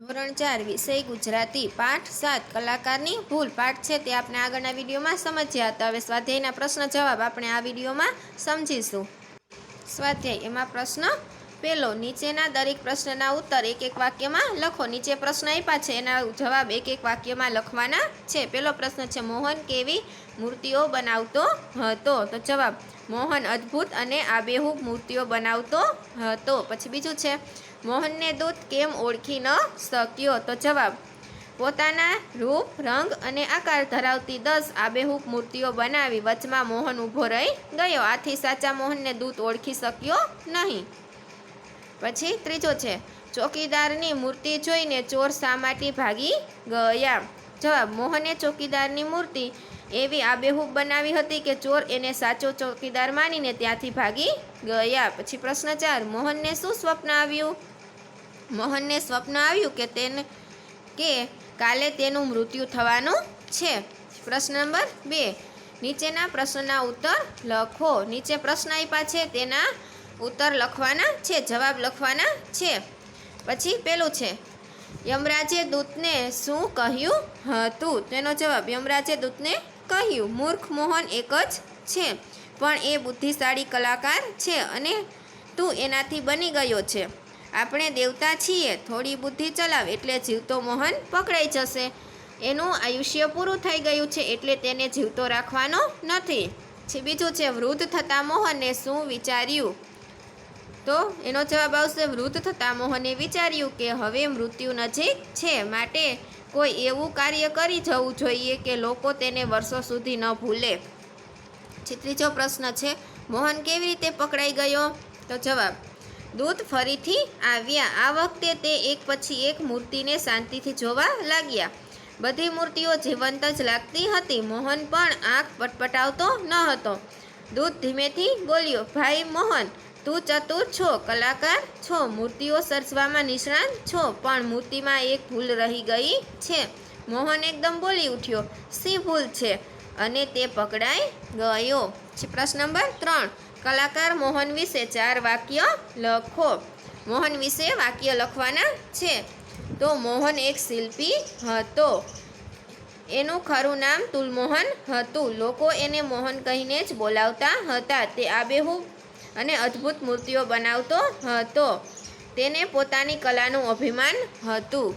ધોરણ 4 વિષય ગુજરાતી પાઠ 7 કલાકારની ભૂલ પાઠ છે તે આપણે આગળના વિડીયોમાં સમજ્યા હતા। હવે સ્વાધ્યાયના પ્રશ્ન જવાબ આપણે આ વિડીયોમાં સમજીશું। સ્વાધ્યાય એમાં પ્રશ્ન પહેલો, નીચેના દરેક પ્રશ્નના ઉત્તર એક એક વાક્યમાં લખો। નીચે પ્રશ્ન આપ્યા છે એના જવાબ એક એક વાક્યમાં લખવાના છે। પહેલો પ્રશ્ન છે, મોહન કેવી મૂર્તિઓ બનાવતો હતો? તો જવાબ, મોહન અદ્ભુત અને આબેહૂબ મૂર્તિઓ બનાવતો હતો। પછી બીજું છે, મોહનને દૂત કેમ ઓળખી ન શક્યો? તો જવાબ, પોતાના રૂપ, રંગ અને આકાર ધરાવતી 10 આબેહૂબ મૂર્તિઓ બનાવી વચમાં મોહન ઊભો રહી ગયો, આથી સાચા મોહનને દૂત ઓળખી શક્યો નહીં। પછી ત્રીજો છે, ચોકીદારની મૂર્તિ જોઈને ચોર શા માટે ભાગી ગયા? જવાબ, મોહને ચોકીદારની મૂર્તિ એવી આબેહૂબ બનાવી હતી કે ચોર એને સાચો ચોકીદાર માનીને ત્યાંથી ભાગી ગયા। પછી પ્રશ્ન 4, મોહનને શું સ્વપ્ન આવ્યું? મોહનને સ્વપ્ન આવ્યું કે કાલે તેનું મૃત્યુ થવાનું છે। પ્રશ્ન નંબર 2, નીચેના પ્રશ્નના ઉત્તર લખો। નીચે પ્રશ્ન આપ્યા છે તેના ઉત્તર લખવાના છે, જવાબ લખવાના છે। પછી પેલું છે, યમરાજે દૂતને શું કહ્યું હતું? તેનો જવાબ, યમરાજે દૂતને કહ્યું, મૂર્ખ મોહન એક જ છે, પણ એ બુદ્ધિશાળી કલાકાર છે અને તું એનાથી બની ગયો છે। આપણે દેવતા છીએ, થોડી બુદ્ધિ ચલાવ એટલે જીવતો મોહન પકડાઈ જશે। એનું આયુષ્ય પૂરું થઈ ગયું છે એટલે તેને જીવતો રાખવાનો નથી। બીજું છે, વૃદ્ધ થતા મોહને શું વિચાર્યું? તો એનો જવાબ આવશે, વૃદ્ધ થતા મોહને વિચાર્યું કે હવે મૃત્યુ નજીક છે, માટે કોઈ એવું કાર્ય કરી જવું જોઈએ કે લોકો તેને વર્ષો સુધી ન ભૂલે। ત્રીજો પ્રશ્ન છે, મોહન કેવી રીતે પકડાઈ ગયો? તો જવાબ, દૂત ફરીથી આવ્યા, આ વખતે તે એક પછી એક મૂર્તિને શાંતિથી જોવા લાગ્યા। બધી મૂર્તિઓ જીવંત જ લાગતી હતી, મોહન પણ આંખ પટપટાવતો ન હતો। દૂત ધીમેથી બોલ્યો, ભાઈ મોહન, તું ચતુર છો, કલાકાર છો, મૂર્તિઓ સર્જવામાં નિષ્ણાત છો, પણ મૂર્તિમાં એક ભૂલ રહી ગઈ છે। મોહન એકદમ બોલી ઉઠ્યો, શી ભૂલ છે? અને તે પકડાઈ ગયો। પ્રશ્ન નંબર 3, કલાકાર મોહન વિશે 4 વાક્ય લખો। મોહન વિશે વાક્ય લખવાના છે। તો મોહન એક શિલ્પી હતો, એનું ખરું નામ તુલમોહન હતું, લોકો એને મોહન કહીને જ બોલાવતા હતા। તે આબેહૂબ અને અદ્ભુત મૂર્તિઓ બનાવતો હતો, તેને પોતાની કલાનું અભિમાન હતું।